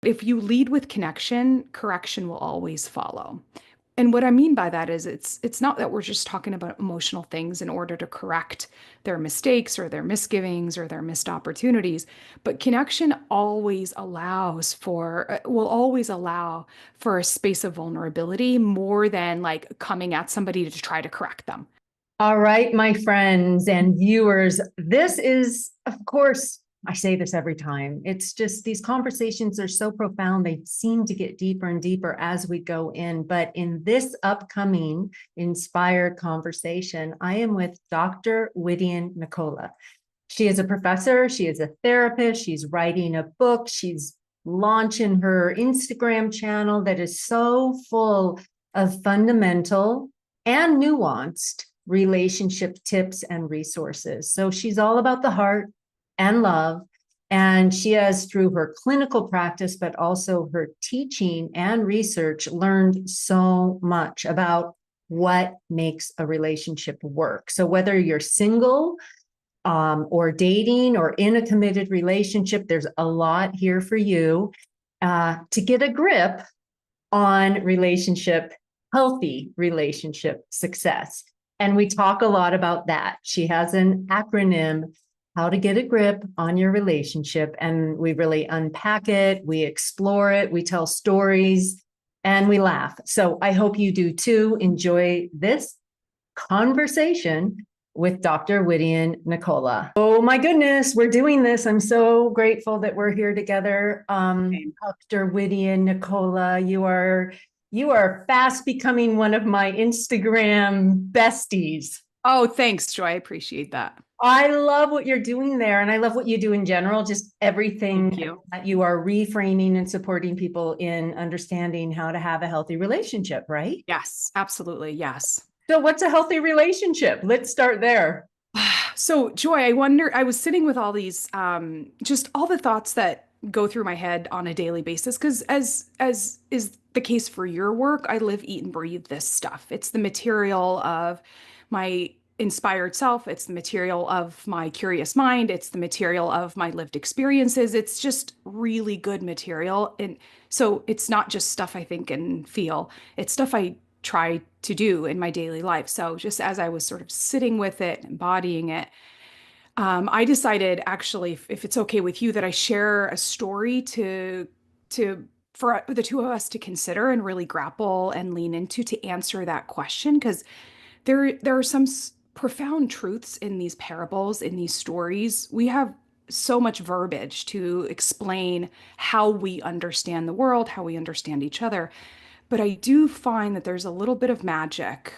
If you lead with connection, correction will always follow. And what I mean by that is it's not that we're just talking about emotional things in order to correct their mistakes or their misgivings or their missed opportunities, but connection always allows for will always allow for a space of vulnerability more than like coming at somebody to try to correct them. All right, my friends and viewers, this is, of course, I say this every time. It's just these conversations are so profound. They seem to get deeper and deeper as we go in. But in this upcoming inspired conversation, I am with Dr. Widian Nicola. She is a professor, she is a therapist, she's writing a book, she's launching her Instagram channel that is so full of fundamental and nuanced relationship tips and resources. So she's all about the heart and love. And she has, through her clinical practice, but also her teaching and research, learned so much about what makes a relationship work. So whether you're single, or dating or in a committed relationship, there's a lot here for you to get a grip on healthy relationship success. And we talk a lot about that. She has an acronym, how to get a grip on your relationship. And we really unpack it, we explore it, we tell stories, and we laugh. So I hope you do too. Enjoy this conversation with Dr. Widian Nicola. Oh my goodness, we're doing this. I'm so grateful that we're here together. Dr. Widian Nicola, you are fast becoming one of my Instagram besties. Oh, thanks, Joy. I appreciate that. I love what you're doing there, and I love what you do in general, just Thank everything you. that you are reframing and supporting people in understanding how to have a healthy relationship, right? Yes, absolutely. Yes. So what's a healthy relationship? Let's start there. So, Joy, I wonder, I was sitting with all these, just all the thoughts that go through my head on a daily basis, because as is the case for your work, I live, eat, and breathe this stuff. It's the material of my inspired self. It's the material of my curious mind. It's the material of my lived experiences. It's just really good material. And so it's not just stuff I think and feel. It's stuff I try to do in my daily life. So just as I was sort of sitting with it, embodying it, I decided actually, if it's okay with you, that I share a story to for the two of us to consider and really grapple and lean into to answer that question, because there are some profound truths in these parables, in these stories. We have so much verbiage to explain how we understand the world, how we understand each other. But I do find that there's a little bit of magic,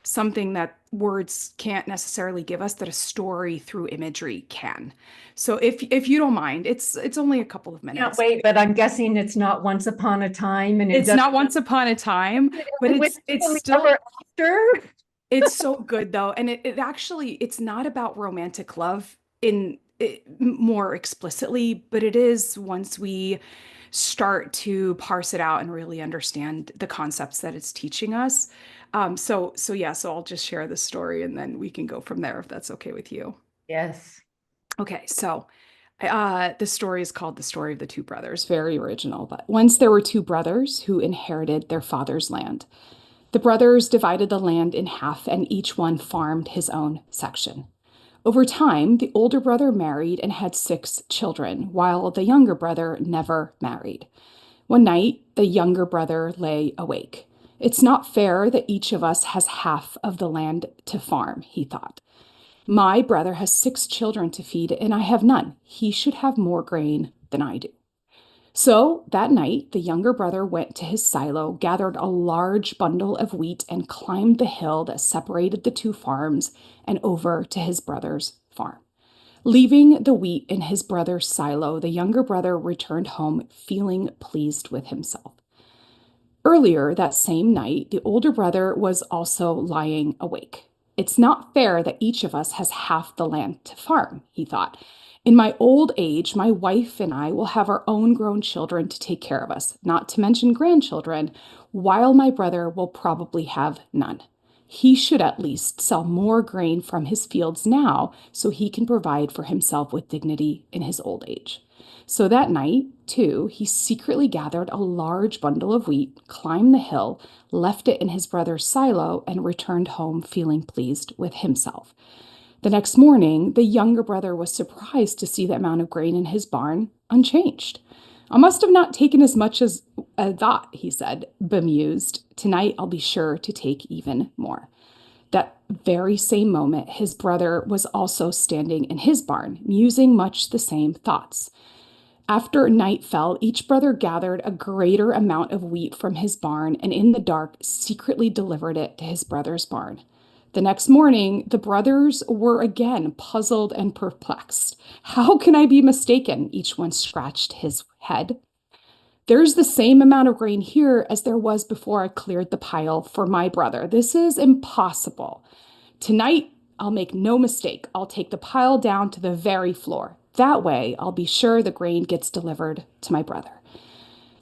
something that words can't necessarily give us that a story through imagery can. So if you don't mind, it's only a couple of Can't minutes. wait, but I'm guessing it's not once upon a time and it It's doesn't not once upon a time, but it's wistfully still ever after. it's so good though. And it actually it's not about romantic love in more explicitly, but it is once we start to parse it out and really understand the concepts that it's teaching us. So I'll just share the story and then we can go from there if that's okay with you. Yes. Okay, so the story is called The Story of the Two Brothers. Very original. But once there were two brothers who inherited their father's land. The brothers divided the land in half and each one farmed his own section. Over time, the older brother married and had 6 children, while the younger brother never married. One night, the younger brother lay awake. It's not fair that each of us has half of the land to farm, he thought. My brother has 6 children to feed, and I have none. He should have more grain than I do. So that night, the younger brother went to his silo, gathered a large bundle of wheat, and climbed the hill that separated the two farms and over to his brother's farm. Leaving the wheat in his brother's silo, the younger brother returned home feeling pleased with himself. Earlier that same night, the older brother was also lying awake. It's not fair that each of us has half the land to farm, he thought. In my old age, my wife and I will have our own grown children to take care of us, not to mention grandchildren, while my brother will probably have none. He should at least sell more grain from his fields now so he can provide for himself with dignity in his old age. So that night, too, he secretly gathered a large bundle of wheat, climbed the hill, left it in his brother's silo, and returned home feeling pleased with himself. The next morning, the younger brother was surprised to see the amount of grain in his barn unchanged. I must have not taken as much as I thought, he said, bemused. Tonight I'll be sure to take even more. That very same moment, his brother was also standing in his barn, musing much the same thoughts. After night fell, each brother gathered a greater amount of wheat from his barn and in the dark secretly delivered it to his brother's barn. The next morning, the brothers were again puzzled and perplexed. How can I be mistaken? Each one scratched his head. There's the same amount of grain here as there was before I cleared the pile for my brother. This is impossible. Tonight, I'll make no mistake. I'll take the pile down to the very floor. That way, I'll be sure the grain gets delivered to my brother.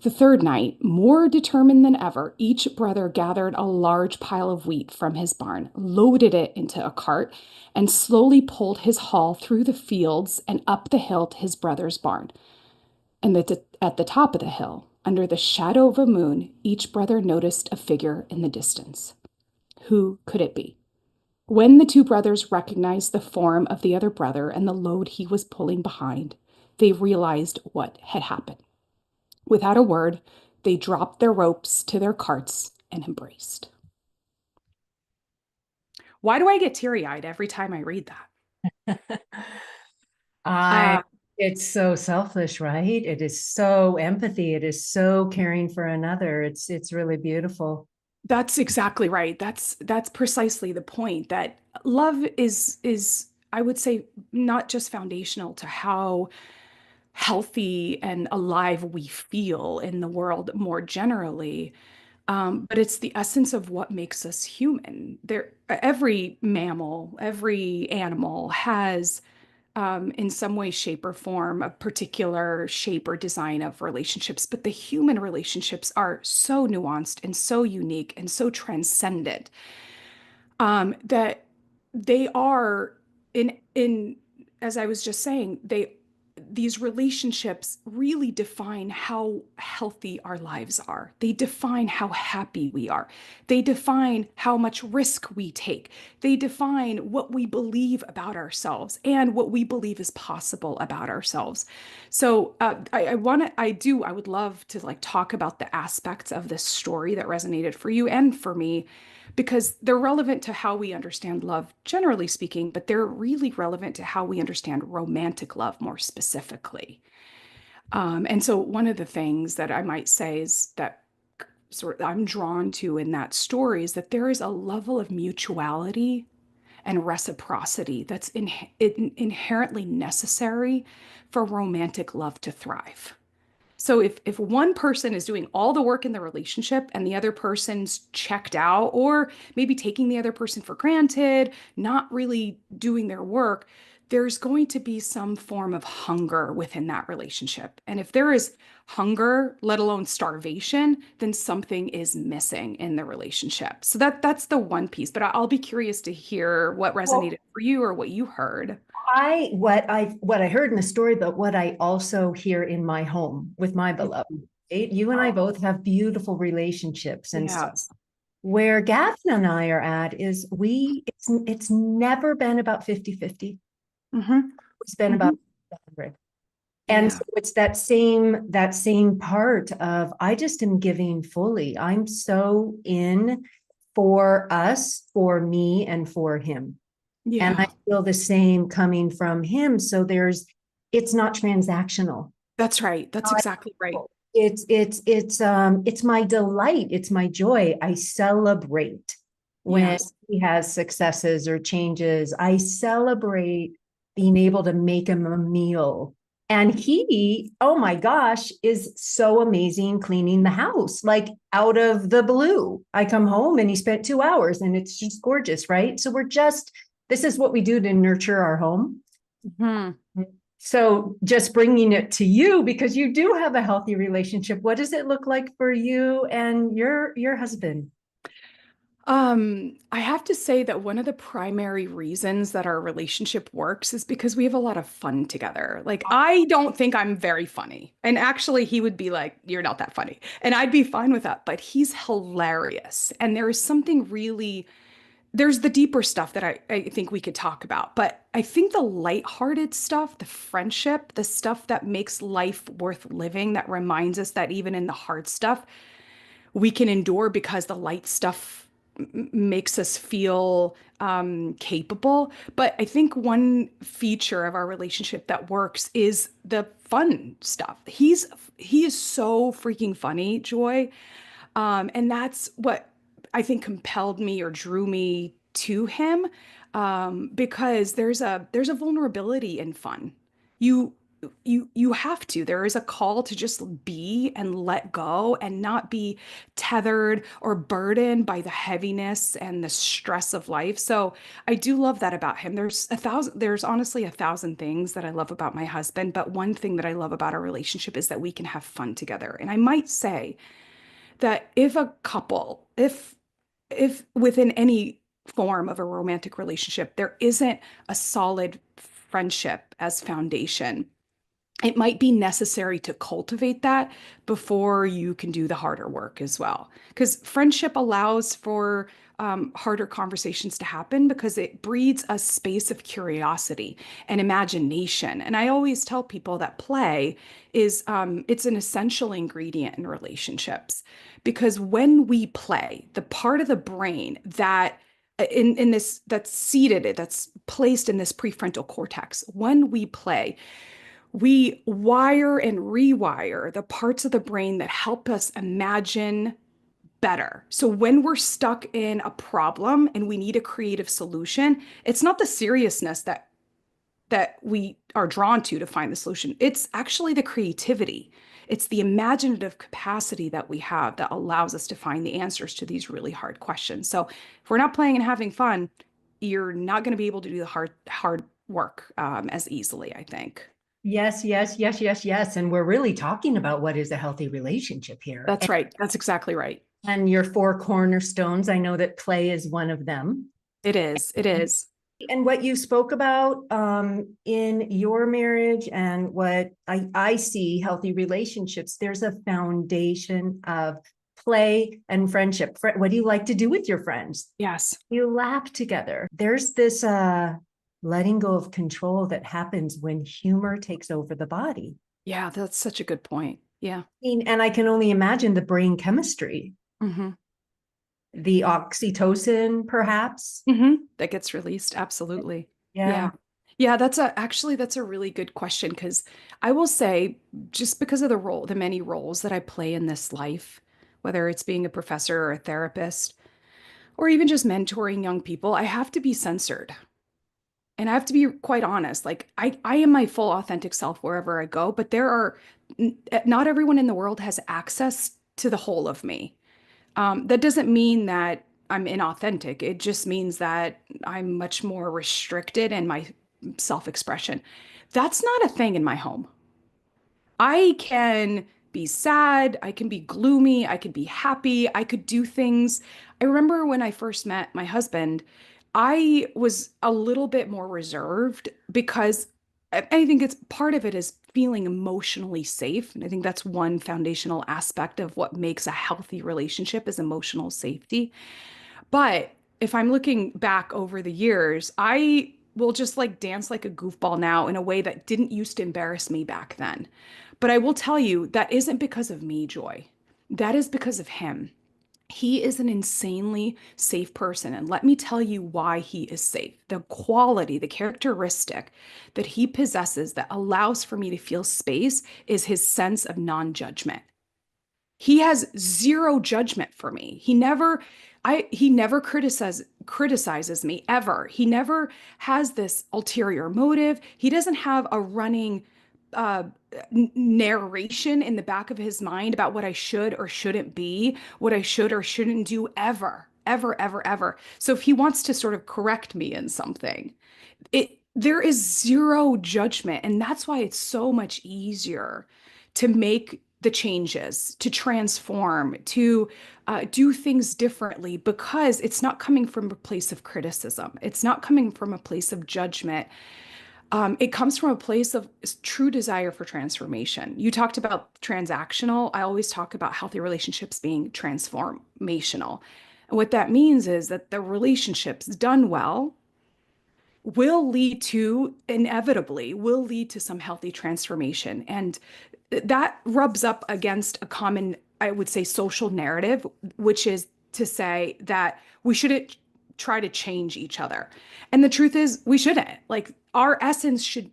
The third night, more determined than ever, each brother gathered a large pile of wheat from his barn, loaded it into a cart, and slowly pulled his haul through the fields and up the hill to his brother's barn. And at the top of the hill, under the shadow of a moon, each brother noticed a figure in the distance. Who could it be? When the two brothers recognized the form of the other brother and the load he was pulling behind, they realized what had happened. Without a word, they dropped their ropes to their carts and embraced. Why do I get teary-eyed every time I read that? I it's so selfish, right? It is so empathy. It is so caring for another. It's really beautiful. That's exactly right. That's precisely the point that love is I would say not just foundational to how healthy and alive we feel in the world more generally, but it's the essence of what makes us human. Every mammal, every animal has in some way, shape, or form, a particular shape or design of relationships. But the human relationships are so nuanced and so unique and so transcendent that they are in as I was just saying, these relationships really define how healthy our lives are. They define how happy we are. They define how much risk we take. They define what we believe about ourselves and what we believe is possible about ourselves. So I would love to like talk about the aspects of this story that resonated for you and for me because they're relevant to how we understand love, generally speaking, but they're really relevant to how we understand romantic love more specifically. And so, one of the things that I might say is that sort of I'm drawn to in that story is that there is a level of mutuality and reciprocity that's inherently necessary for romantic love to thrive. So if one person is doing all the work in the relationship and the other person's checked out or maybe taking the other person for granted, not really doing their work, there's going to be some form of hunger within that relationship. And if there is hunger, let alone starvation, then something is missing in the relationship. So that's the one piece, but I'll be curious to hear what resonated Well, for you or what you heard. what I heard in the story, but what I also hear in my home with my beloved. Right? You and I both have beautiful relationships, and so Yes. where Gavin and I are at is it's never been about 50-50. Hmm. It's been about Hmm. 100. And Yeah. so it's that same part of I just am giving fully. I'm so in for us, for me, and for him. And I Yeah. feel the same coming from him. So it's not transactional. That's right. That's exactly right. It's my delight. It's my joy. I celebrate when Yes. he has successes or changes. I celebrate being able to make him a meal. And he, oh my gosh, is so amazing cleaning the house, like out of the blue. I come home and he spent 2 hours and it's just gorgeous, right? So this is what we do to nurture our home. Hmm. So just bringing it to you because you do have a healthy relationship. What does it look like for you and your husband? I have to say that one of the primary reasons that our relationship works is because we have a lot of fun together. Like, I don't think I'm very funny. And actually, he would be like, "You're not that funny." And I'd be fine with that, but he's hilarious. And there is something really, there's the deeper stuff that I think we could talk about. But I think the lighthearted stuff, the friendship, the stuff that makes life worth living, that reminds us that even in the hard stuff, we can endure because the light stuff makes us feel capable. But I think one feature of our relationship that works is the fun stuff. He is so freaking funny, Joy. And that's what I think compelled me or drew me to him, because there's a vulnerability in fun. You you have to. There is a call to just be and let go and not be tethered or burdened by the heaviness and the stress of life. So I do love that about him. There's honestly a thousand things that I love about my husband, but one thing that I love about our relationship is that we can have fun together. And I might say that if a couple, if within any form of a romantic relationship, there isn't a solid friendship as foundation, it might be necessary to cultivate that before you can do the harder work as well. Because friendship allows for harder conversations to happen because it breeds a space of curiosity and imagination. And I always tell people that play is it's an essential ingredient in relationships because when we play, the part of the brain that in this that's seated, that's placed in this prefrontal cortex, when we play, we wire and rewire the parts of the brain that help us imagine better. So when we're stuck in a problem and we need a creative solution, it's not the seriousness that we are drawn to find the solution. It's actually the creativity. It's the imaginative capacity that we have that allows us to find the answers to these really hard questions. So if we're not playing and having fun, you're not going to be able to do the hard work as easily, I think. Yes, yes, yes, yes, yes. And we're really talking about what is a healthy relationship here. That's right. That's exactly right. And your four cornerstones, I know that play is one of them. It is. It is. And what you spoke about in your marriage and what I see healthy relationships, there's a foundation of play and friendship. What do you like to do with your friends? Yes. You laugh together. There's this letting go of control that happens when humor takes over the body. Yeah, that's such a good point. Yeah. And I can only imagine the brain chemistry, Hmm. the oxytocin, perhaps. That gets released. Absolutely. Yeah. Yeah. Yeah, that's a really good question because I will say, just because of the many roles that I play in this life, whether it's being a professor or a therapist, or even just mentoring young people, I have to be censored. And I have to be quite honest. Like I am my full authentic self wherever I go, but not everyone in the world has access to the whole of me. That doesn't mean that I'm inauthentic. It just means that I'm much more restricted in my self-expression. That's not a thing in my home. I can be sad, I can be gloomy, I could be happy, I could do things. I remember when I first met my husband, I was a little bit more reserved because I think it's part of it is feeling emotionally safe. And I think that's one foundational aspect of what makes a healthy relationship is emotional safety. But if I'm looking back over the years, I will just like dance like a goofball now in a way that didn't used to embarrass me back then. But I will tell you, that isn't because of me, Joy. That is because of him. He is an insanely safe person. And let me tell you why he is safe. The quality, the characteristic that he possesses that allows for me to feel space is his sense of non judgment. He has zero judgment for me. He never criticizes me ever. He never has this ulterior motive. He doesn't have a running uh narration in the back of his mind about what I should or shouldn't be, what I should or shouldn't do ever, ever, ever, ever. So if he wants to sort of correct me in something, there is zero judgment, and that's why it's so much easier to make the changes, to transform, to do things differently, because it's not coming from a place of criticism. It's not coming from a place of judgment. It comes from a place of true desire for transformation. You talked about transactional. I always talk about healthy relationships being transformational. And what that means is that the relationships done well will lead to, inevitably, will lead to some healthy transformation. And that rubs up against a common, I would say, social narrative, which is to say that we shouldn't try to change each other. And the truth is, we shouldn't. Like, our essence should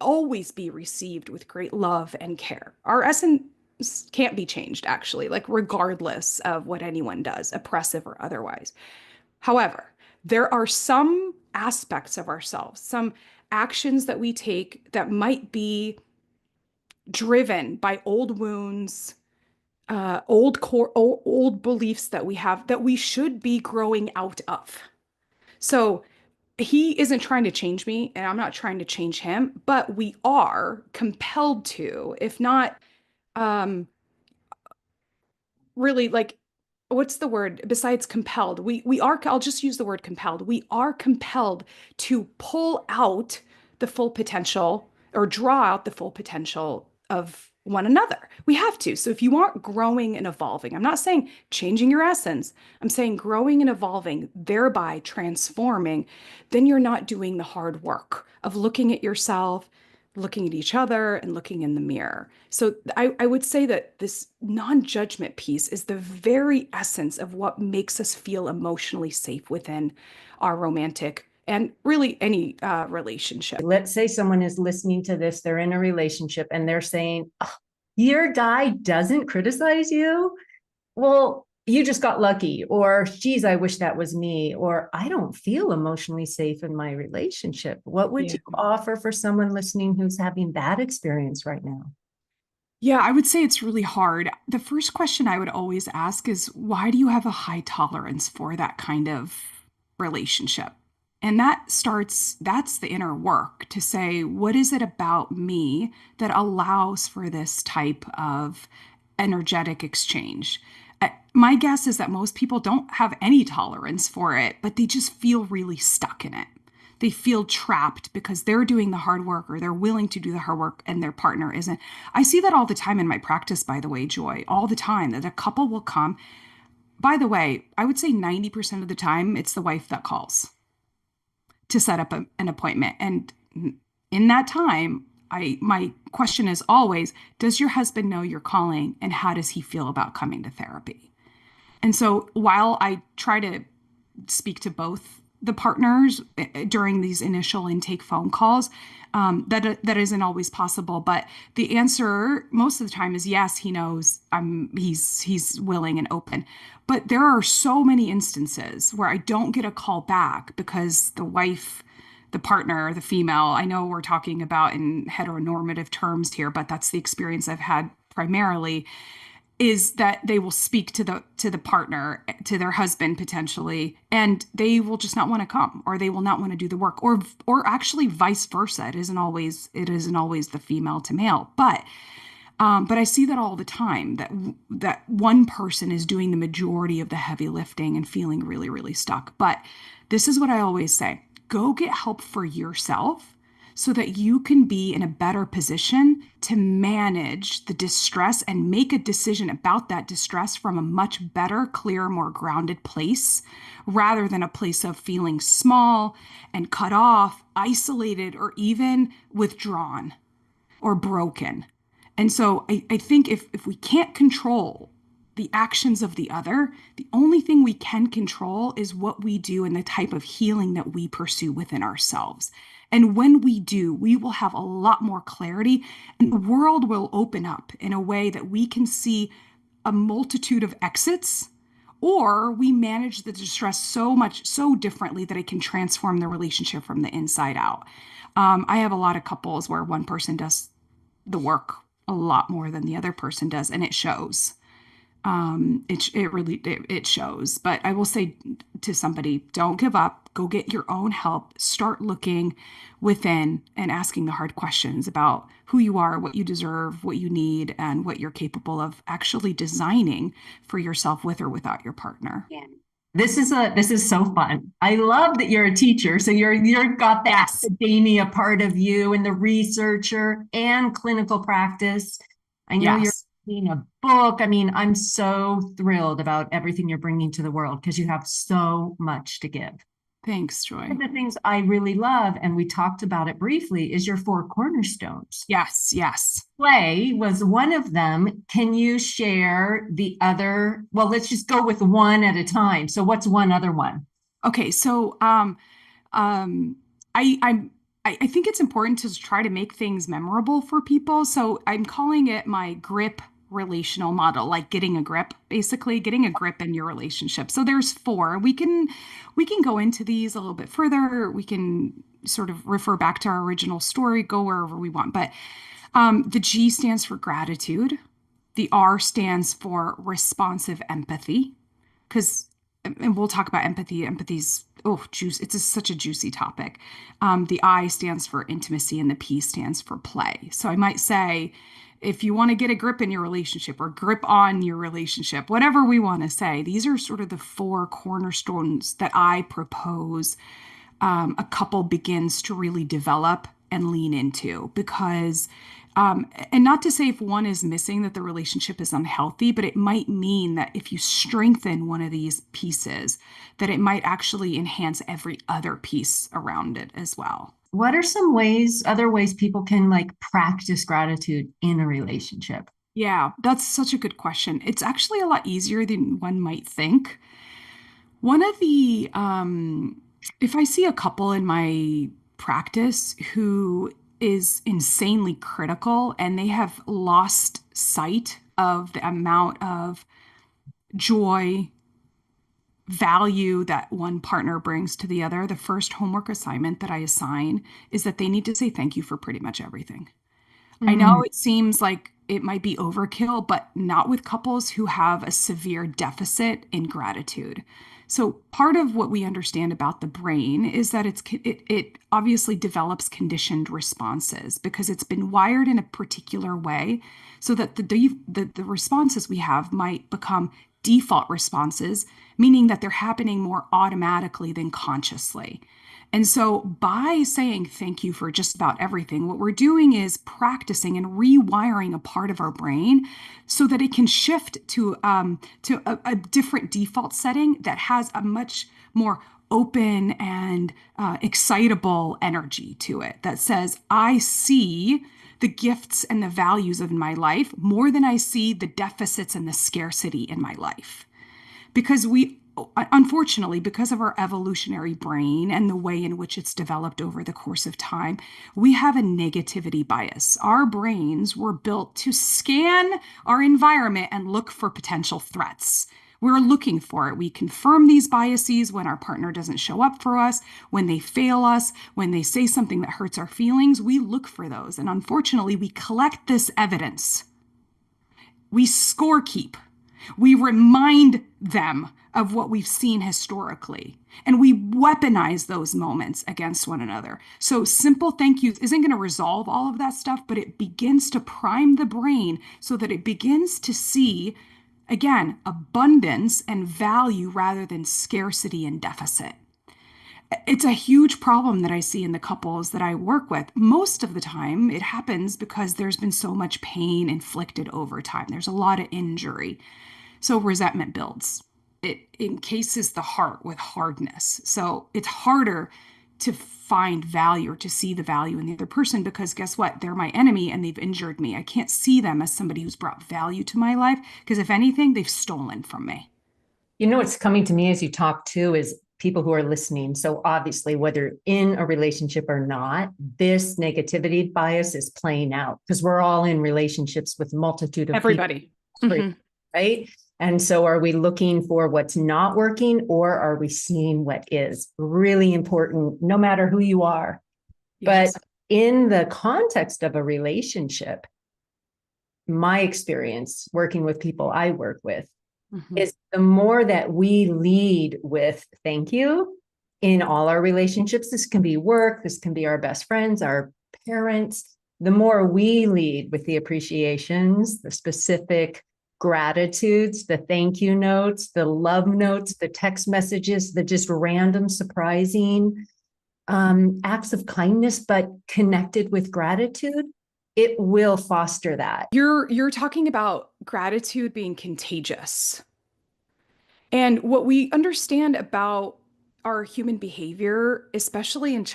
always be received with great love and care. Our essence can't be changed, actually, like, regardless of what anyone does, oppressive or otherwise. However, there are some aspects of ourselves, some actions that we take that might be driven by old wounds, old beliefs that we have that we should be growing out of. So he isn't trying to change me, and I'm not trying to change him, but we are compelled to, if not um, really, like, what's the word besides compelled? We are, I'll just use the word compelled. We are compelled to pull out the full potential, or draw out the full potential of one another. We have to. So if you aren't growing and evolving, I'm not saying changing your essence, I'm saying growing and evolving, thereby transforming, then you're not doing the hard work of looking at yourself, looking at each other, and looking in the mirror. So I would say that this non-judgment piece is the very essence of what makes us feel emotionally safe within our romantic and really any relationship. Let's say someone is listening to this, they're in a relationship and they're saying, "Oh, your guy doesn't criticize you." Well, you just got lucky, or geez, I wish that was me, or I don't feel emotionally safe in my relationship. What would Yeah. you offer for someone listening who's having that experience right now? Yeah, I would say it's really hard. The first question I would always ask is, why do you have a high tolerance for that kind of relationship? And that's the inner work to say, what is it about me that allows for this type of energetic exchange? My guess is that most people don't have any tolerance for it, but they just feel really stuck in it. They feel trapped because they're doing the hard work, or they're willing to do the hard work and their partner isn't. I see that all the time in my practice, by the way, Joy, all the time, that a couple will come. By the way, I would say 90% of the time it's the wife that calls to set up an appointment. And in that time, my question is always, does your husband know you're calling, and how does he feel about coming to therapy? And so while I try to speak to both the partners during these initial intake phone calls, that isn't always possible. But the answer most of the time is yes, he knows. He's willing and open. But there are so many instances where I don't get a call back because the wife, the partner, the female, I know we're talking about in heteronormative terms here, but that's the experience I've had primarily, is that they will speak to the partner, to their husband potentially, and they will just not want to come, or they will not want to do the work, or actually vice versa. It isn't always the female to male, but I see that all the time, that one person is doing the majority of the heavy lifting and feeling really, really stuck. But this is what I always say: go get help for yourself, so that you can be in a better position to manage the distress and make a decision about that distress from a much better, clearer, more grounded place, rather than a place of feeling small and cut off, isolated, or even withdrawn or broken. And so I think if we can't control the actions of the other, the only thing we can control is what we do and the type of healing that we pursue within ourselves. And when we do, we will have a lot more clarity, and the world will open up in a way that we can see a multitude of exits, or we manage the distress so much, so differently, that it can transform the relationship from the inside out. I have a lot of couples where one person does the work a lot more than the other person does, and it shows. It shows. But I will say to somebody, don't give up. go get your own help, start looking within and asking the hard questions about who you are, what you deserve, what you need, and what you're capable of actually designing for yourself with or without your partner. Yeah. This is so fun. I love that you're a teacher. So you're got that Yes. academia part of you and the researcher and clinical practice. I know you're Yes. reading a book. I mean, I'm so thrilled about everything you're bringing to the world because you have so much to give. Thanks, One Joy. of the things I really love, and we talked about it briefly, is your four cornerstones. Yes, yes. Play was one of them. Can you share the other? Well, let's just go with one at a time. So what's one other one? Okay, so um, I'm I think it's important to try to make things memorable for people. So I'm calling it my grip relational model, like getting a grip, basically getting a grip in your relationship. So there's four. We can go into these a little bit further. We can sort of refer back to our original story, go wherever we want. But the G stands for gratitude. The R stands for responsive empathy, because, and we'll talk about empathy. Empathy's, oh, juice. It's such a juicy topic. The I stands for intimacy and the P stands for play. So I might say, if you want to get a grip in your relationship or grip on your relationship, whatever we want to say, these are sort of the four cornerstones that I propose a couple begins to really develop and lean into because and not to say if one is missing that the relationship is unhealthy, but it might mean that if you strengthen one of these pieces, that it might actually enhance every other piece around it as well. What are some ways, other ways people can like practice gratitude in a relationship? Yeah, that's such a good question. It's actually a lot easier than one might think. One of the, if I see a couple in my practice who is insanely critical and they have lost sight of the amount of joy, value that one partner brings to the other, the first homework assignment that I assign is that they need to say thank you for pretty much everything. I know Mm. it seems like it might be overkill, but not with couples who have a severe deficit in gratitude. So part of what we understand about the brain is that it obviously develops conditioned responses because it's been wired in a particular way so that the responses we have might become default responses, meaning that they're happening more automatically than consciously. And so by saying thank you for just about everything, what we're doing is practicing and rewiring a part of our brain so that it can shift to a different default setting that has a much more open and excitable energy to it that says, I see the gifts and the values of my life more than I see the deficits and the scarcity in my life because we unfortunately because of our evolutionary brain and the way in which it's developed over the course of time, we have a negativity bias. Our brains were built to scan our environment and look for potential threats. We're looking for it. We confirm these biases when our partner doesn't show up for us, when they fail us, when they say something that hurts our feelings. We look for those. And unfortunately, we collect this evidence. We score keep. We remind them of what we've seen historically, and we weaponize those moments against one another. So, simple thank yous isn't going to resolve all of that stuff, but it begins to prime the brain so that it begins to see, again, abundance and value rather than scarcity and deficit. It's a huge problem that I see in the couples that I work with. Most of the time, it happens because there's been so much pain inflicted over time. There's a lot of injury. So resentment builds. It encases the heart with hardness. So it's harder to find value or to see the value in the other person because guess what? They're my enemy and they've injured me. I can't see them as somebody who's brought value to my life because if anything, they've stolen from me. You know, what's coming to me as you talk too is people who are listening. So obviously, whether in a relationship or not, this negativity bias is playing out because we're all in relationships with a multitude of people, Everybody. Hmm. right? And so are we looking for what's not working or are we seeing what is really important, no matter who you are? But Yes. in the context of a relationship, my experience working with people I work with Hmm. is the more that we lead with thank you, in all our relationships. This can be work, this can be our best friends, our parents. The more we lead with the appreciations, the specific gratitudes, the thank you notes, the love notes, the text messages, the just random surprising acts of kindness, but connected with gratitude, it will foster that. You're talking about gratitude being contagious. And what we understand about our human behavior, especially in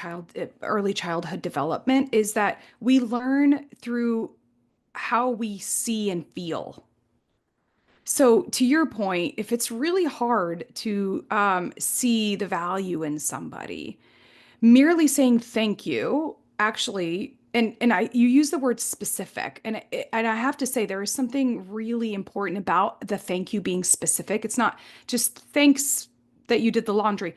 early childhood development, is that we learn through how we see and feel. So, to your point, if it's really hard to see the value in somebody, merely saying thank you actually, and I you use the word specific, and I have to say there is something really important about the thank you being specific. It's not just thanks that you did the laundry.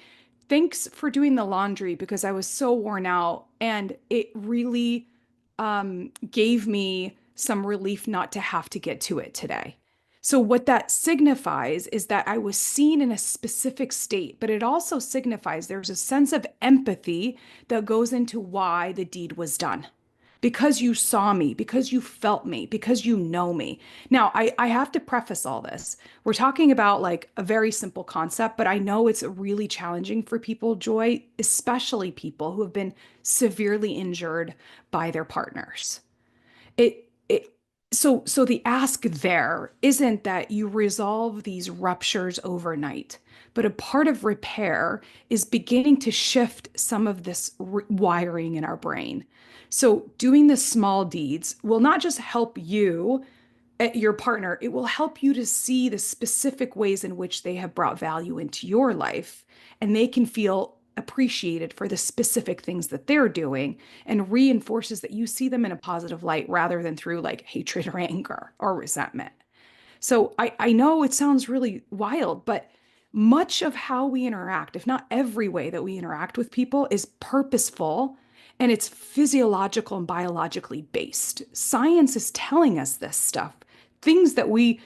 Thanks for doing the laundry because I was so worn out and it really gave me some relief not to have to get to it today. So, what that signifies is that I was seen in a specific state, but it also signifies there's a sense of empathy that goes into why the deed was done. Because you saw me, because you felt me, because you know me. Now, I have to preface all this. We're talking about like a very simple concept, but I know it's really challenging for people, Joy, especially people who have been severely injured by their partners. It so the ask there isn't that you resolve these ruptures overnight, but a part of repair is beginning to shift some of this wiring in our brain. So doing the small deeds will not just help you your partner, it will help you to see the specific ways in which they have brought value into your life, and they can feel appreciated for the specific things that they're doing, and reinforces that you see them in a positive light rather than through like hatred or anger or resentment. So I know it sounds really wild, but much of how we interact, if not every way that we interact with people, is purposeful and it's physiological and biologically based. Science is telling us this stuff. Things that we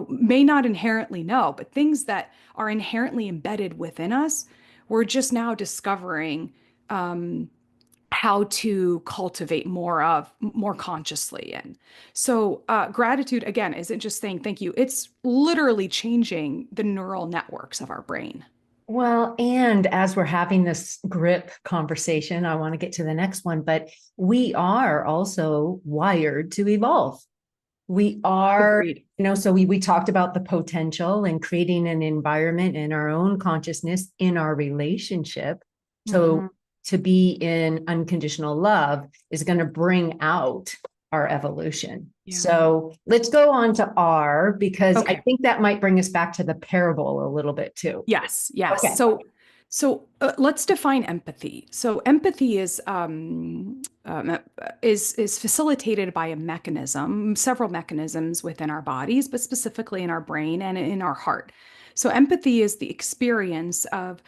may not inherently know, but things that are inherently embedded within us, we're just now discovering how to cultivate more consciously. And so gratitude again isn't just saying thank you, it's literally changing the neural networks of our brain. Well, and as we're having this grip conversation, I want to get to the next one, but we are also wired to evolve. We are, Agreed. so we talked about the potential and creating an environment in our own consciousness in our relationship. So Mhm. to be in unconditional love is going to bring out our evolution. Yeah. So let's go on to R, because I Okay. think that might bring us back to the parable a little bit too. Yes, yes. Okay. So let's define empathy. So empathy is facilitated by a mechanism, several mechanisms within our bodies, but specifically in our brain and in our heart. So empathy is the experience of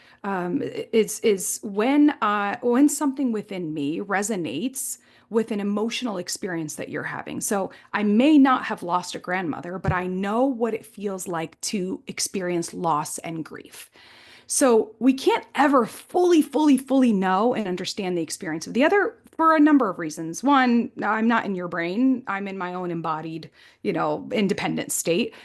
is when something within me resonates with an emotional experience that you're having. So I may not have lost a grandmother, but I know what it feels like to experience loss and grief. So we can't ever fully know and understand the experience of the other for a number of reasons. One, I'm not in your brain. I'm in my own embodied, independent state.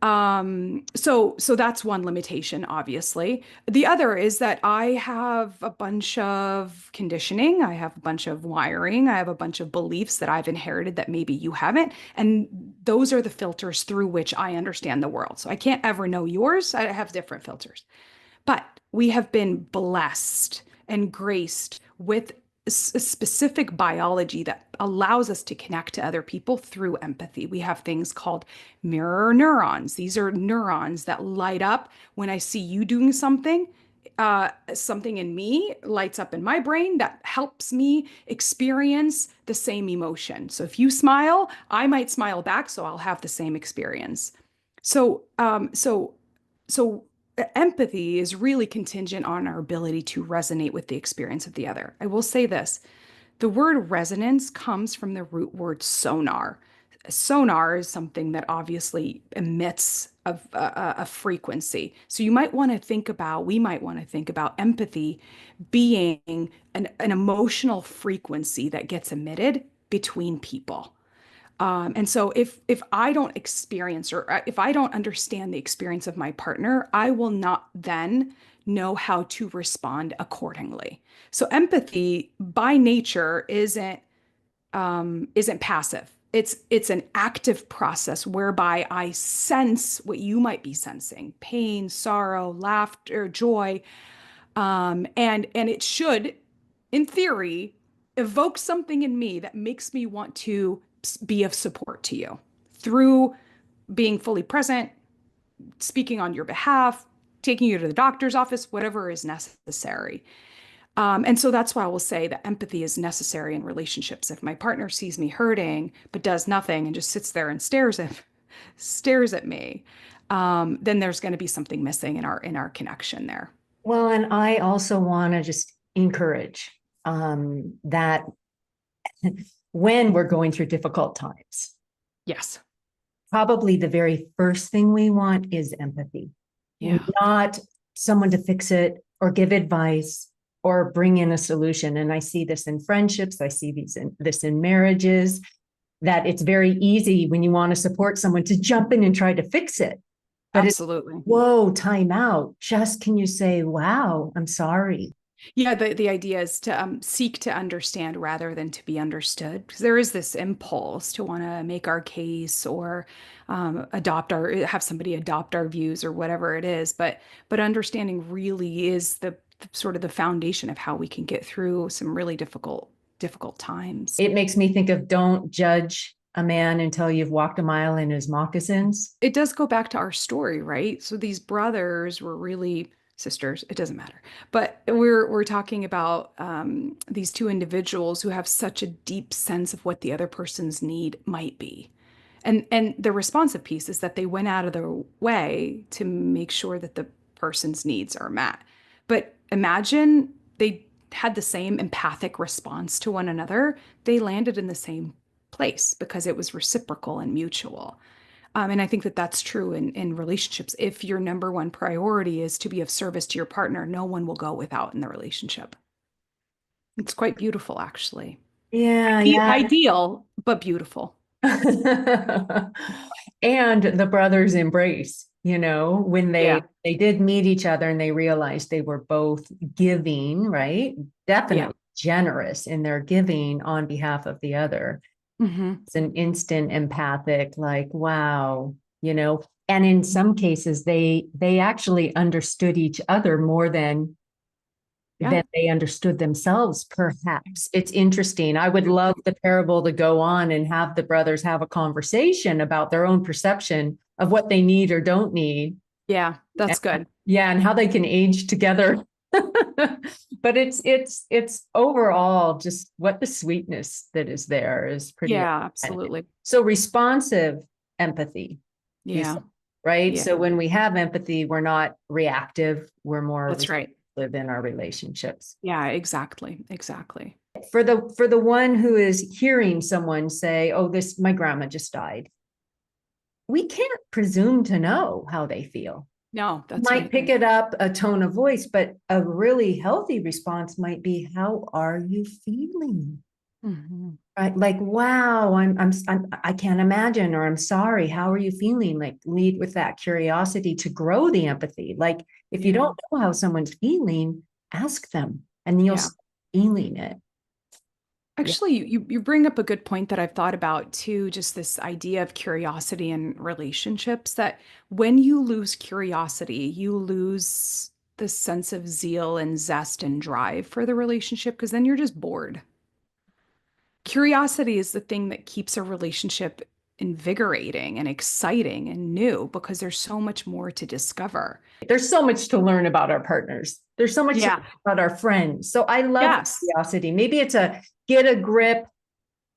So that's one limitation, obviously. The other is that I have a bunch of conditioning, I have a bunch of wiring, I have a bunch of beliefs that I've inherited that maybe you haven't. And those are the filters through which I understand the world. So I can't ever know yours. I have different filters. But we have been blessed and graced with a specific biology that allows us to connect to other people through empathy. We have things called mirror neurons. These are neurons that light up when I see you doing something. Something in me lights up in my brain that helps me experience the same emotion. So if you smile, I might smile back, so I'll have the same experience. So, um, so, so empathy is really contingent on our ability to resonate with the experience of the other. I will say this, the word resonance comes from the root word sonar. Sonar is something that obviously emits of a frequency. So we might want to think about empathy being an emotional frequency that gets emitted between people. And so if I don't experience or if I don't understand the experience of my partner, I will not then know how to respond accordingly. So empathy by nature isn't passive. It's an active process whereby I sense what you might be sensing: pain, sorrow, laughter, joy, and it should, in theory, evoke something in me that makes me want to be of support to you through being fully present, speaking on your behalf, taking you to the doctor's office, whatever is necessary. And so that's why I will say that empathy is necessary in relationships. If my partner sees me hurting but does nothing and just sits there and stares at me, then there's going to be something missing in our connection there. Well, and I also want to just encourage that when we're going through difficult times, Yes. probably the very first thing we want is empathy, Yeah. not someone to fix it or give advice or bring in a solution. And I see this in friendships, I see this in marriages, that it's very easy when you want to support someone to jump in and try to fix it. But it's, Absolutely. whoa, time out. Just can you say, wow, I'm sorry. Yeah, the idea is to seek to understand rather than to be understood, because there is this impulse to want to make our case or have somebody adopt our views or whatever it is. But understanding really is the sort of the foundation of how we can get through some really difficult times. It makes me think of don't judge a man until you've walked a mile in his moccasins. It does go back to our story, right? So these brothers were really sisters. It doesn't matter, but we're talking about these two individuals who have such a deep sense of what the other person's need might be, and the responsive piece is that they went out of their way to make sure that the person's needs are met. But imagine they had the same empathic response to one another. They landed in the same place because it was reciprocal and mutual. And I think that that's true in relationships. If your number one priority is to be of service to your partner, no one will go without in the relationship. It's quite beautiful, actually. Yeah, yeah. Ideal, but beautiful. And the brothers embrace, when Yeah. they did meet each other and they realized they were both giving, right? Yeah. Definitely generous in their giving on behalf of the other. Hmm. It's an instant empathic, like, wow, and in some cases they actually understood each other more Yeah. than they understood themselves, perhaps. It's interesting. I would love the parable to go on and have the brothers have a conversation about their own perception of what they need or don't need. Yeah. And, That's good. yeah, and how they can age together. But it's overall just what the sweetness that is there is pretty Yeah, evident. absolutely. So responsive empathy, you Yeah. said, right? Yeah. So when we have empathy, we're not reactive, we're more That's right. responsive in our relationships. Yeah, exactly. Exactly. For the one who is hearing someone say, "Oh, this my grandma just died," we can't presume to know how they feel. No, that's Might right. pick it up a tone of voice, but a really healthy response might be, "How are you feeling?" Hmm. Right? Like, "Wow, I can't imagine," or "I'm sorry. How are you feeling?" Like, lead with that curiosity to grow the empathy. Like, if you Yeah. don't know how someone's feeling, ask them, and you'll Yeah. start feeling it. Yeah. Actually, you bring up a good point that I've thought about too, just this idea of curiosity in relationships, that when you lose curiosity, you lose the sense of zeal and zest and drive for the relationship because then you're just bored. Curiosity is the thing that keeps a relationship invigorating and exciting and new because there's so much more to discover. There's so much to learn about our partners. There's so much to Yeah. learn about our friends. So I love Yes. curiosity. Maybe it's a get a grip.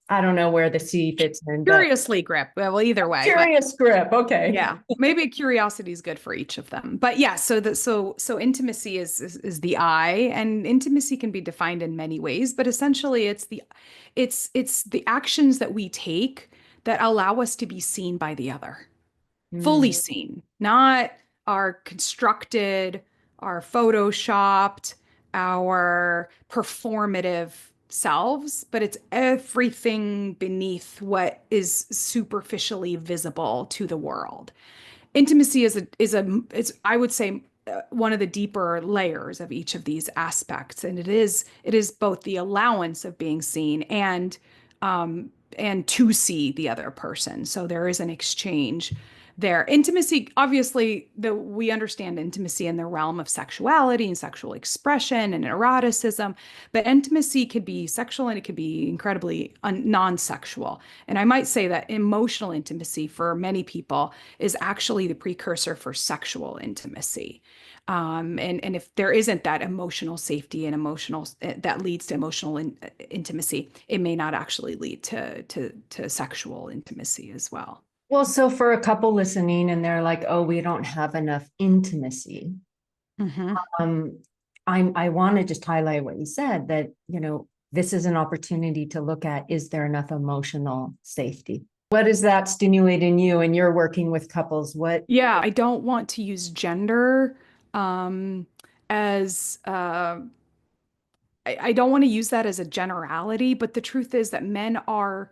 I don't know where the C fits in, but Curiously grip. Well, either way, but curious grip. Okay. yeah, maybe curiosity is good for each of them. But yeah, so intimacy is the I, and intimacy can be defined in many ways, but essentially it's the actions that we take that allow us to be seen by the other. fully Mm. seen, not our constructed, our photoshopped, our performative selves, but it's everything beneath what is superficially visible to the world. Intimacy is I would say one of the deeper layers of each of these aspects, and it is both the allowance of being seen and to see the other person. So there is an exchange there. Intimacy, obviously, we understand intimacy in the realm of sexuality and sexual expression and eroticism, but intimacy could be sexual and it could be incredibly non-sexual. And I might say that emotional intimacy for many people is actually the precursor for sexual intimacy. And if there isn't that emotional safety and emotional that leads to emotional intimacy, it may not actually lead to sexual intimacy as well. Well, so for a couple listening and they're like, oh, we don't have enough intimacy. Hmm. Um, I want to just highlight what you said that, this is an opportunity to look at, is there enough emotional safety? What does that stimulate in you? And you're working with couples. What Yeah, I don't want to use gender um, as I don't want to use that as a generality, but the truth is that men are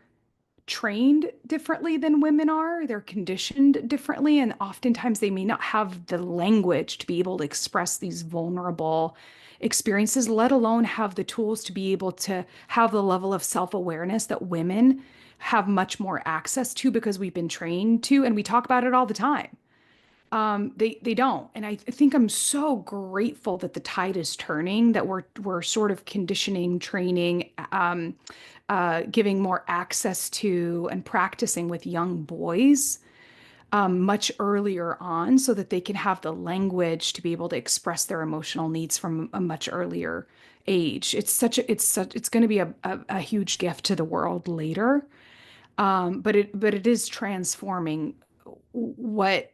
trained differently than women are. They're conditioned differently, and oftentimes they may not have the language to be able to express these vulnerable experiences, let alone have the tools to be able to have the level of self-awareness that women have much more access to because we've been trained to, and we talk about it all the time. They don't, and I think I'm so grateful that the tide is turning, that we're sort of conditioning, training, giving more access to and practicing with young boys much earlier on, so that they can have the language to be able to express their emotional needs from a much earlier age. It's going to be a huge gift to the world later, but it is transforming what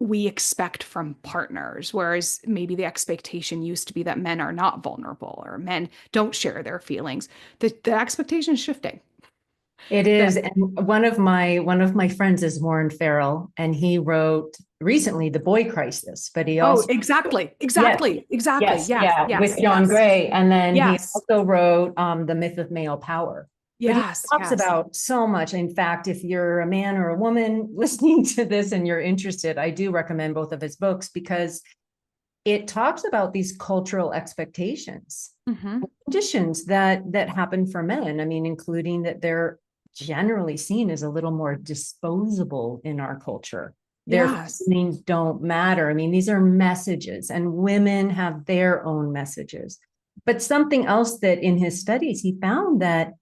we expect from partners, whereas maybe the expectation used to be that men are not vulnerable or men don't share their feelings. The expectation is shifting. it That is. And one of my friends is Warren Farrell, and he wrote recently The Boy Crisis, but he oh, also exactly, yes, exactly, exactly. yes, Yes, yeah, with yes, John yes, Gray. And then he yes, also wrote The Myth of Male Power. But he yes, talks yes. about so much. In fact, if you're a man or a woman listening to this and you're interested, I do recommend both of his books because it talks about these cultural expectations, Hmm. conditions that happen for men. I mean, including that they're generally seen as a little more disposable in our culture. Their Yes. feelings don't matter. I mean, these are messages, and women have their own messages. But something else that in his studies, he found that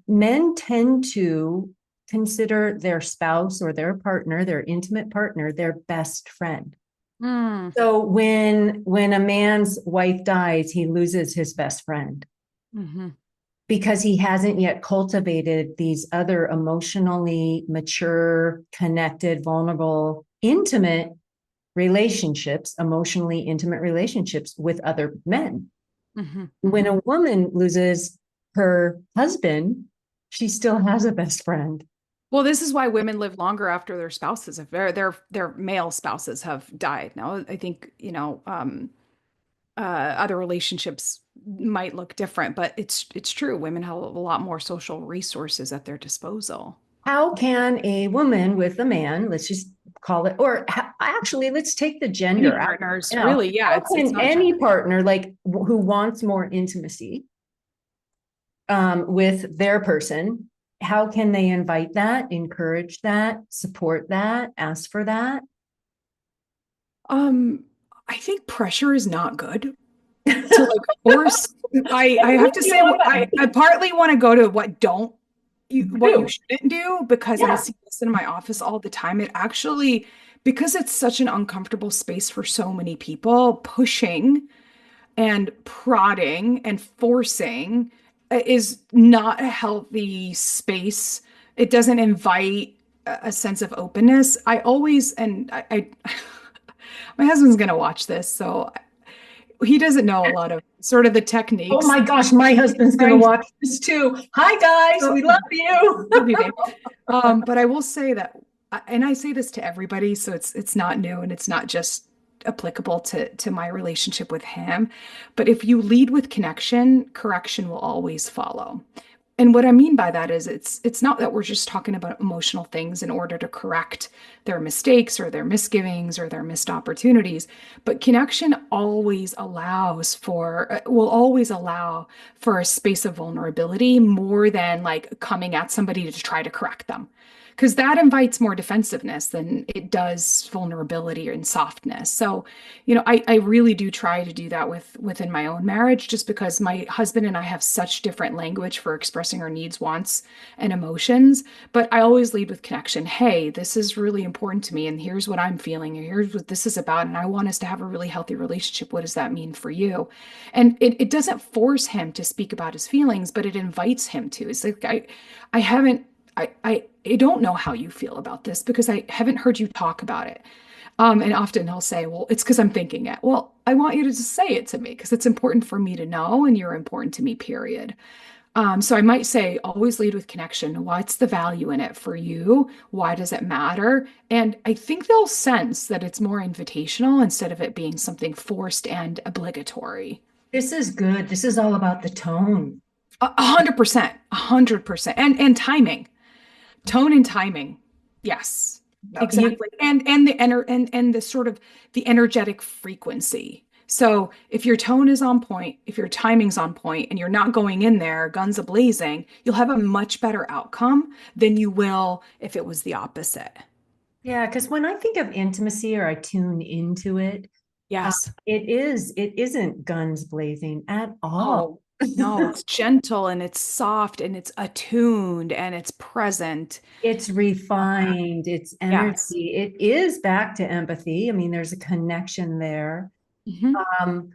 men tend to consider their spouse or their partner, their intimate partner, their best friend. Mm. So when a man's wife dies, he loses his best friend Hmm. because he hasn't yet cultivated these other emotionally mature, connected, vulnerable, intimate relationships, emotionally intimate relationships with other men. Hmm. When Hmm. a woman loses her husband, she still has a best friend. Well, this is why women live longer after their spouses, if their male spouses have died. Now, I think, other relationships might look different, but it's true. Women have a lot more social resources at their disposal. How can a woman with a man, let's just call it, or actually, let's take the Any gender out partners, now. really, yeah, How it's can not any gender. partner, like who wants more intimacy with their person, how can they invite that, encourage that, support that, ask for that? Um, I think pressure is not good to like force. I have to say I partly want to go to what you Do. shouldn't do, because I Yeah. see this in my office all the time. It actually, because it's such an uncomfortable space for so many people, pushing and prodding and forcing is not a healthy space. It doesn't invite a sense of openness. I always, and I my husband's gonna watch this, so he doesn't know a lot of sort of the Oh techniques. my gosh, my husband's going to Right. watch this too. Hi, guys. So, We love you. love you, babe. But I will say that and I say this to everybody, so it's not new and it's not just applicable to my relationship with him. But if you lead with connection, correction will always follow. And what I mean by that is it's not that we're just talking about emotional things in order to correct their mistakes or their misgivings or their missed opportunities, but connection always allows for will always allow for a space of vulnerability more than like coming at somebody to try to correct them. Because that invites more defensiveness than it does vulnerability and softness. So, I really do try to do that within my own marriage, just because my husband and I have such different language for expressing our needs, wants, and emotions. But I always lead with connection. Hey, this is really important to me, and here's what I'm feeling, and here's what this is about, and I want us to have a really healthy relationship. What does that mean for you? And it doesn't force him to speak about his feelings, but it invites him to. It's like I haven't I don't know how you feel about this because I haven't heard you talk about it. And often he'll say, well, it's because I'm thinking it. Well, I want you to just say it to me because it's important for me to know and you're important to me, period. So I might say, always lead with connection. What's the value in it for you? Why does it matter? And I think they'll sense that it's more invitational instead of it being something forced and obligatory. This is good. This is all about the tone. 100%, 100%. And timing. Tone and timing. Yes, You, exactly. And the and the sort of the energetic frequency. So if your tone is on point, if your timing's on point, and you're not going in there guns a-blazing, you'll have a much better outcome than you will if it was the opposite. yeah, because when I think of intimacy or I tune into it, uh, Yes. it isn't guns blazing at all. Oh, no, it's gentle and it's soft and it's attuned and it's present. It's refined, it's Yes. energy. It is back to empathy. I mean, there's a connection there. Mhm. Um,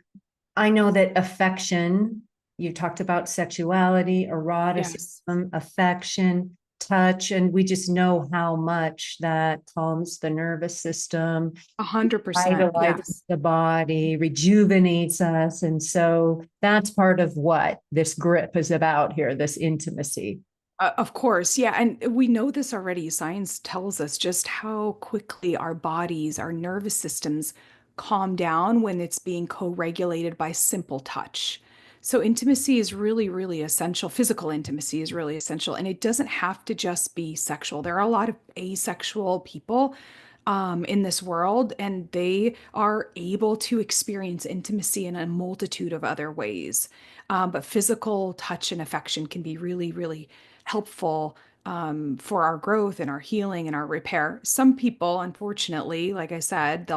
I know that affection, you talked about sexuality, Yes. eroticism, affection, touch, and we just know how much that calms the nervous system, 100%. vitalizes Yes. the body, rejuvenates us. And so that's part of what this grip is about here, this intimacy. Of course, yeah. And we know this already. Science tells us just how quickly our bodies, our nervous systems calm down when it's being co-regulated by simple touch. So intimacy is really, really essential. Physical intimacy is really essential. And it doesn't have to just be sexual. There are a lot of asexual people in this world, and they are able to experience intimacy in a multitude of other ways. But physical touch and affection can be really, really helpful for our growth and our healing and our repair. Some people, unfortunately, like I said,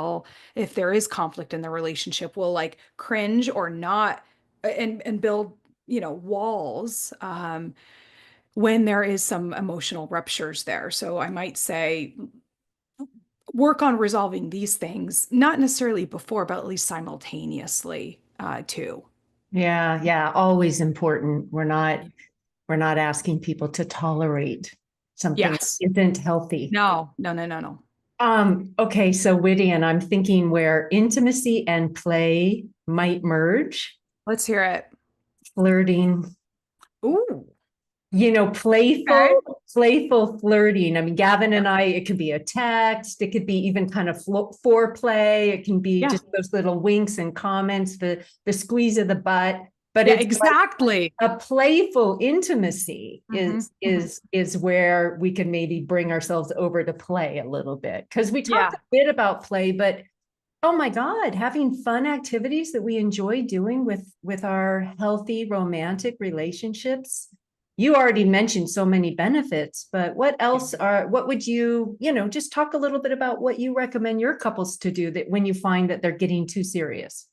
if there is conflict in the relationship, will like cringe or not and build, walls when there is some emotional ruptures there. So I might say, work on resolving these things, not necessarily before, but at least simultaneously, too. Yeah, yeah, always important. We're not asking people to tolerate something that Yes. isn't healthy. No, no, no, no, no. Okay, so Widian, I'm thinking where intimacy and play might merge, Let's hear it. flirting, Ooh, okay. playful flirting. I mean, Gavin and I, it could be a text, it could be even kind of foreplay, it can be Yeah. just those little winks and comments, the squeeze of the butt, but Yeah, it's like exactly. a playful intimacy Hmm, hmm. is where we can maybe bring ourselves over to play a little bit because we talked Yeah. a bit about play, but oh my God, having fun activities that we enjoy doing with our healthy romantic relationships. You already mentioned so many benefits, but what would just talk a little bit about what you recommend your couples to do that when you find that they're getting too serious?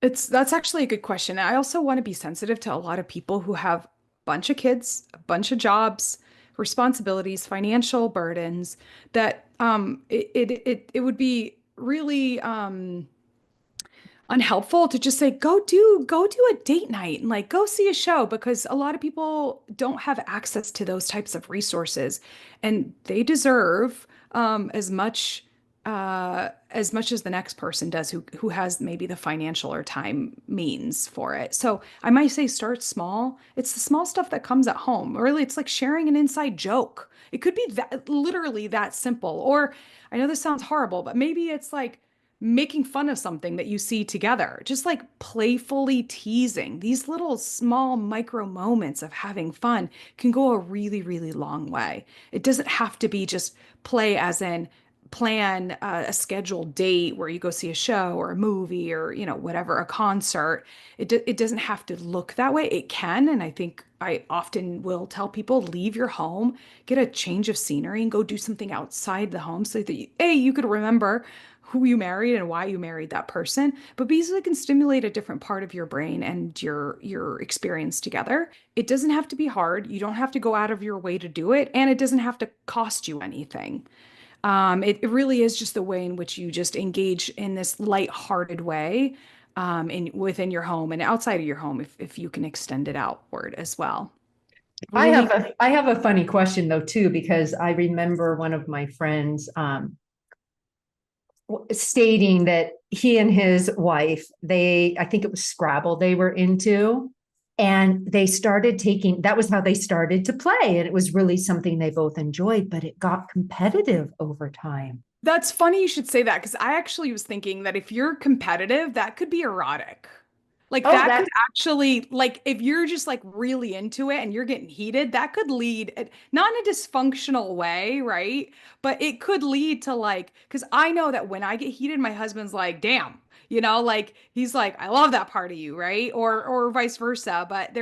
That's actually a good question. I also want to be sensitive to a lot of people who have a bunch of kids, a bunch of jobs, responsibilities, financial burdens that it would be really unhelpful to just say go do a date night and like go see a show, because a lot of people don't have access to those types of resources and they deserve as much as much as the next person does who has maybe the financial or time means for it. So I might say start small. It's the small stuff that comes at home. Really, it's like sharing an inside joke. It could be that literally that simple. Or I know this sounds horrible, but maybe it's like making fun of something that you see together, just like playfully teasing. These little small micro moments of having fun can go a really, really long way. It doesn't have to be just play as in plan a scheduled date where you go see a show or a movie or whatever, a concert. It doesn't have to look that way. It can, and I think I often will tell people leave your home, get a change of scenery, and go do something outside the home so that you could remember who you married and why you married that person, but because it can stimulate a different part of your brain and your experience together. It doesn't have to be hard. You don't have to go out of your way to do it, and it doesn't have to cost you anything. It really is just the way in which you just engage in this lighthearted way, in within your home and outside of your home, if you can extend it outward as well. Really, I have a funny question though too, because I remember one of my friends stating that he and his wife, I think it was Scrabble they were into, and they started taking, that was how they started to play. And it was really something they both enjoyed, but it got competitive over time. that's funny you should say that because I actually was thinking that if you're competitive, that could be erotic. Like Oh, that could that's actually, like, if you're just like really into it and you're getting heated, that could lead, not in a dysfunctional way, right? But it could lead to like, because I know that when I get heated, my husband's like, damn, like he's like, I love that part of you, right? Or vice versa. But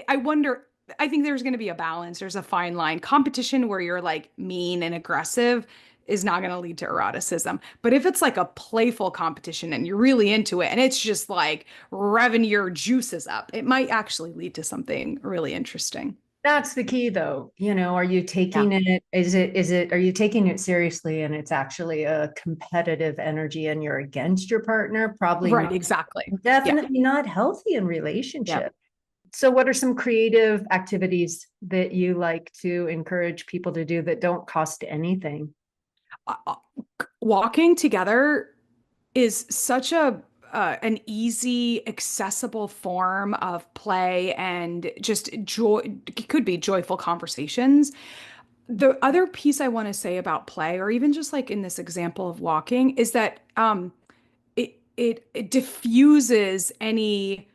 I wonder, I think there's going to be a balance. There's a fine line. Competition where you're like mean and aggressive is not going to lead to eroticism. But if it's like a playful competition and you're really into it and it's just like revving your juices up, it might actually lead to something really interesting. that's the key though. Are you Yeah. taking it, are you taking it seriously and it's actually a competitive energy and you're against your partner? Probably Right, not. exactly. Yeah. Definitely not healthy in Yeah. relationship. So what are some creative activities that you like to encourage people to do that don't cost anything? Uh, Walking together is such a an easy, accessible form of play and just joy. It could be joyful conversations. The other piece I want to say about play, or even just like in this example of walking, is that it diffuses any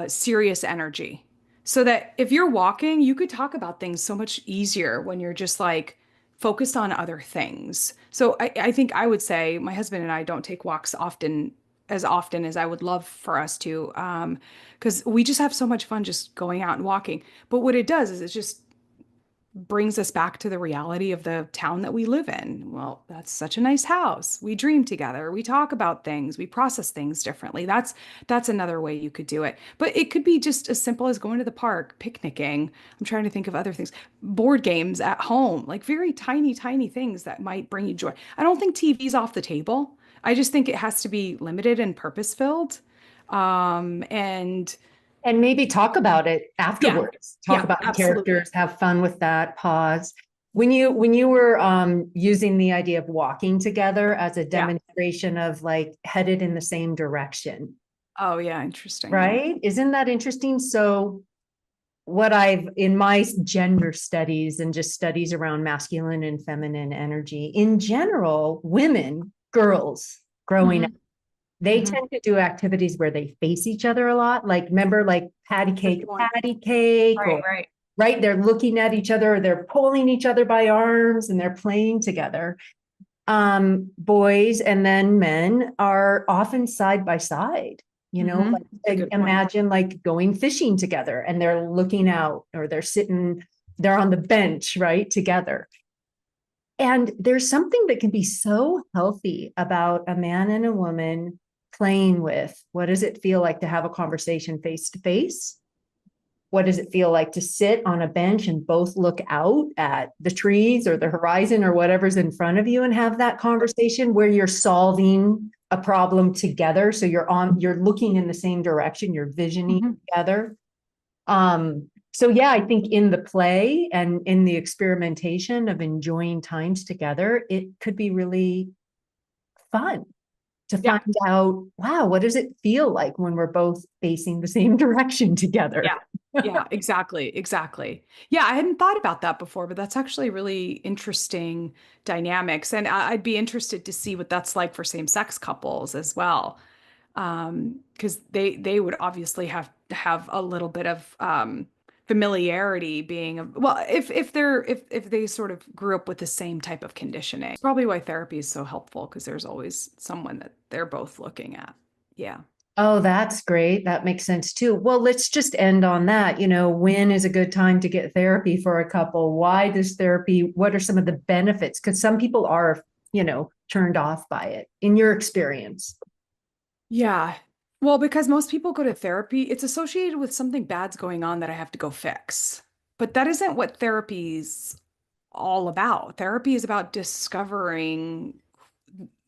serious energy. So that if you're walking, you could talk about things so much easier when you're just like focused on other things. So I think I would say my husband and I don't take walks often as I would love for us to, because we just have so much fun just going out and walking. But what it does is it just brings us back to the reality of the town that we live in. Well, that's such a nice house. We dream together. We talk about things. We process things differently. That's another way you could do it. But it could be just as simple as going to the park, picnicking. I'm trying to think of other things. Board games at home, like very tiny, tiny things that might bring you joy. I don't think TV's off the table. I just think it has to be limited and purpose filled. And And maybe talk about it yeah, afterwards. Talk yeah, about the absolutely. characters, have fun with that, pause. When you were using the idea of walking together as a Yeah. demonstration of like headed in the same direction, Oh, yeah, interesting. Yeah. right? Isn't that interesting? So what I've in my gender studies and just studies around masculine and feminine energy in general, women, girls growing up, Hmm. they Hmm. tend to do activities where they face each other a lot. Like, remember, like Good point. patty cake, Right, or right. right, they're looking at each other, or they're pulling each other by arms and they're playing together. Boys and then men are often side by side, It's a like good point. imagine like going fishing together and they're looking out or they're on the bench, right, together. And there's something that can be so healthy about a man and a woman playing with what does it feel like to have a conversation face to face? What does it feel like to sit on a bench and both look out at the trees or the horizon or whatever's in front of you and have that conversation where you're solving a problem together? So you're looking in the same direction, you're visioning Mhm. together. So yeah, I think in the play and in the experimentation of enjoying times together, it could be really fun to Yeah. find out, wow, what does it feel like when we're both facing the same direction together? Yeah. Yeah, exactly. Exactly. Yeah, I hadn't thought about that before, but that's actually really interesting dynamics. And I'd be interested to see what that's like for same-sex couples as well. Because they would obviously have a little bit of familiarity being well, if they sort of grew up with the same type of conditioning. It's probably why therapy is so helpful because there's always someone that they're both looking at. Yeah. Oh, that's great. That makes sense too. Well, let's just end on that. When is a good time to get therapy for a couple? Why does therapy, what are some of the benefits? Because some people are, turned off by it in your experience. Yeah. Well, because most people go to therapy, it's associated with something bad's going on that I have to go fix. But that isn't what therapy's all about. Therapy is about discovering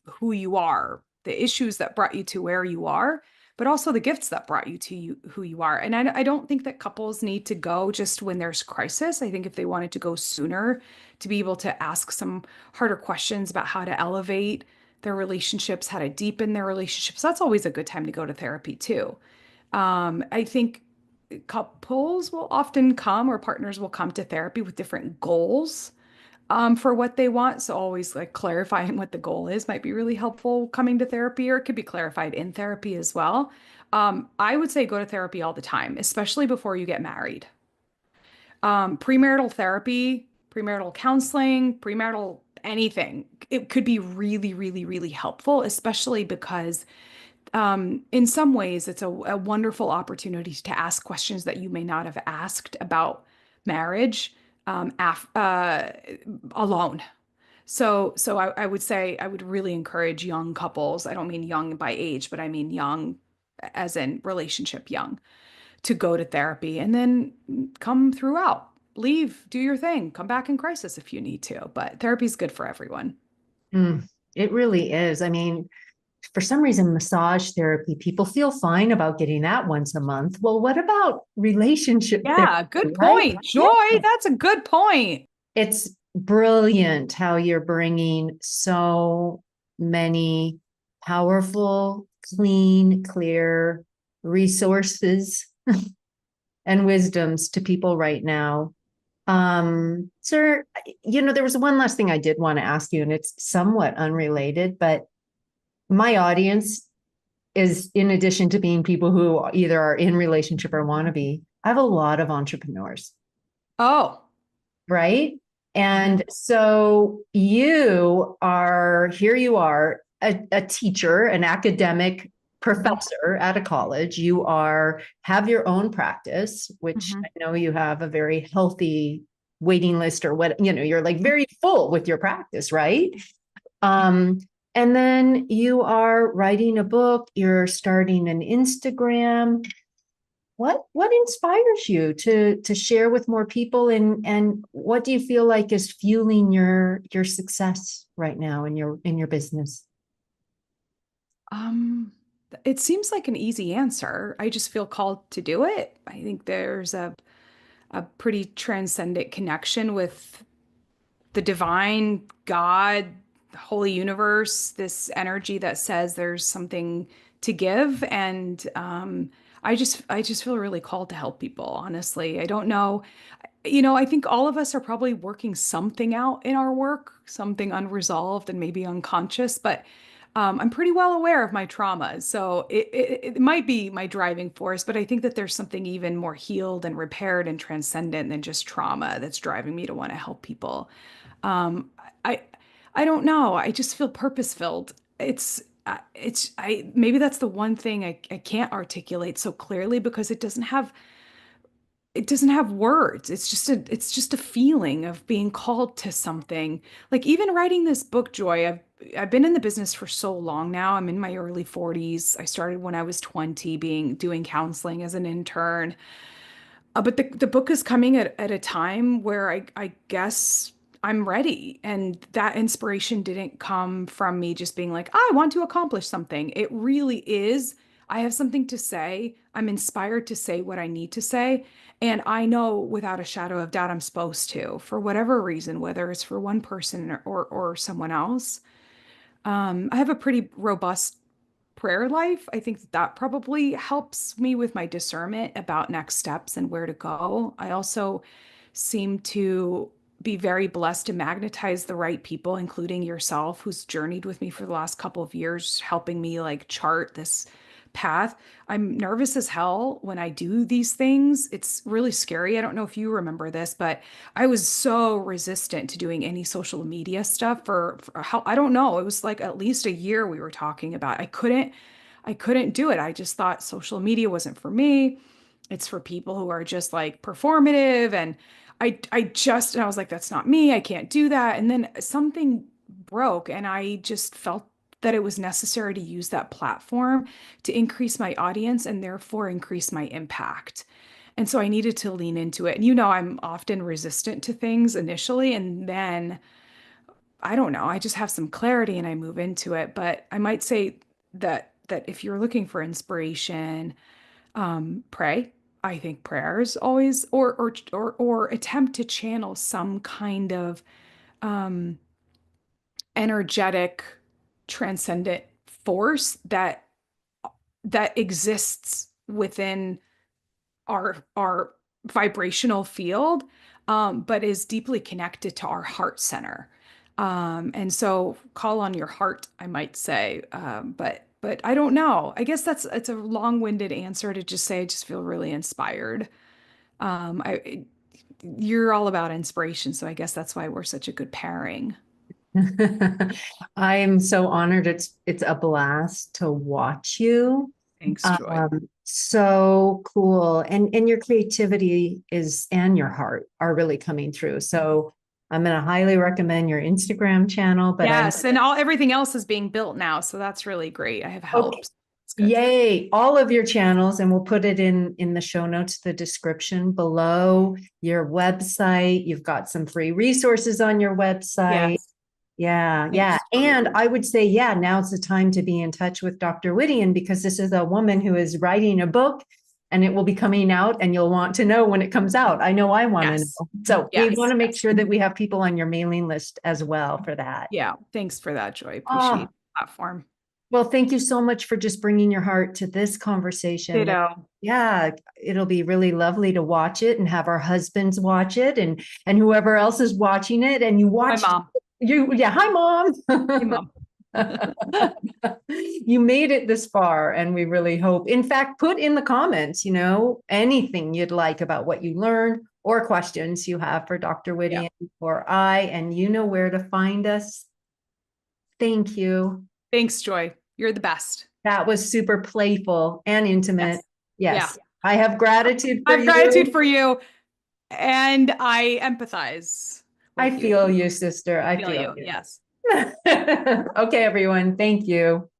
who you are, the issues that brought you to where you are, but also the gifts that brought you to who you are. And I don't think that couples need to go just when there's crisis. I think if they wanted to go sooner to be able to ask some harder questions about how to elevate their relationships, how to deepen their relationships, that's always a good time to go to therapy too. I think couples will often come or partners will come to therapy with different goals for what they want. So always like clarifying what the goal is might be really helpful coming to therapy, or it could be clarified in therapy as well. I would say go to therapy all the time, especially before you get married. Premarital therapy, premarital counseling, premarital anything, it could be really, really, really helpful, especially because in some ways it's a wonderful opportunity to ask questions that you may not have asked about marriage alone. So I would say I would really encourage young couples. I don't mean young by age, but I mean young as in relationship young to go to therapy and then come throughout. Leave, do your thing, come back in crisis if you need to. But therapy is good for everyone. Mm, it really is. I mean, for some reason, massage therapy, people feel fine about getting that once a month. Well, what about relationship therapy, Yeah, good right? point. Yeah. Joy, that's a good point. It's brilliant how you're bringing so many powerful, clean, clear resources and wisdoms to people right now. Sir, there was one last thing I did want to ask you, and it's somewhat unrelated, but my audience is, in addition to being people who either are in relationship or want to be, I have a lot of entrepreneurs, Oh, right? And so you are a teacher, an academic mhm, professor at a college. Have your own practice, which mhm. I know you have a very healthy waiting list, or what, you're like very full with your practice, right? Um, and then you are writing a book, you're starting an Instagram. What inspires you to share with more people, and what do you feel like is fueling your success right now in your business? Um, it seems like an easy answer. I just feel called to do it. I think there's a pretty transcendent connection with the divine, God, the holy universe, this energy that says there's something to give. And I just feel really called to help people, honestly. I don't know. I think all of us are probably working something out in our work, something unresolved and maybe unconscious, but I'm pretty well aware of my traumas. So it might be my driving force, but I think that there's something even more healed and repaired and transcendent than just trauma that's driving me to want to help people. Um, I I don't know. I just feel purpose filled. It's I maybe that's the one thing I can't articulate so clearly because it doesn't have words. It's just a feeling of being called to something. Like even writing this book, Joy, I've been in the business for so long now. I'm in my early 40s. I started when I was 20 doing counseling as an intern. But the book is coming at a time where I guess I'm ready. And that inspiration didn't come from me just being like, I want to accomplish something. It really is. I have something to say. I'm inspired to say what I need to say. And I know without a shadow of doubt I'm supposed to, for whatever reason, whether it's for one person or someone else. I have a pretty robust prayer life. I think that probably helps me with my discernment about next steps and where to go. I also seem to be very blessed to magnetize the right people, including yourself, who's journeyed with me for the last couple of years, helping me like chart this path. I'm nervous as hell when I do these things. It's really scary. I don't know if you remember this, but I was so resistant to doing any social media stuff for how I don't know. It was like at least a year we were talking about. I couldn't do it. I just thought social media wasn't for me. It's for people who are just like performative and and I was like, that's not me. I can't do that. And then something broke and I just felt that it was necessary to use that platform to increase my audience and therefore increase my impact. And so I needed to lean into it. And I'm often resistant to things initially, and then I don't know, I just have some clarity and I move into it. But I might say that if you're looking for inspiration, pray. I think prayers always or attempt to channel some kind of um energetic transcendent force that exists within our vibrational field, but is deeply connected to our heart center. And so call on your heart, I might say. But I don't know. I guess it's a long-winded answer to just say I just feel really inspired. I You're all about inspiration, so I guess that's why we're such a good pairing. I am so honored. It's a blast to watch you. Thanks, Joy. So cool. And your creativity is and your heart are really coming through. So I'm going to highly recommend your Instagram channel, but I'm Yes, and all everything else is being built now, so that's really great. I have okay. help. So it's good. Yay, all of your channels, and we'll put it in the show notes, the description below your website. You've got some free resources on your website. Yes. Yeah, yeah. Thanks. And I would say, yeah, now's the time to be in touch with Dr. Widian because this is a woman who is writing a book and it will be coming out and you'll want to know when it comes out. I know I want to Yes. know. So we want Yes. to make sure that we have people on your mailing list as well for that. Yeah. Thanks for that, Joy. Appreciate Oh, the platform. well, thank you so much for just bringing your heart to this conversation. Ditto. Yeah, it'll be really lovely to watch it and have our husbands watch it and whoever else is watching it and you Hi, watched Mom. you yeah, hi Hey, mom. Mom. You made it this far and we really hope. In fact, put in the comments, anything you'd like about what you learned or questions you have for Dr. Yeah. Widian or I, and you know where to find us. Thank you. Thanks, Joy. You're the best. That was super playful and intimate. Yes. Yeah. Yes. I have gratitude I for have gratitude you. for you and I empathize I with you. feel you, sister. I Feel feel you. you. Yes. Okay, everyone. Thank you.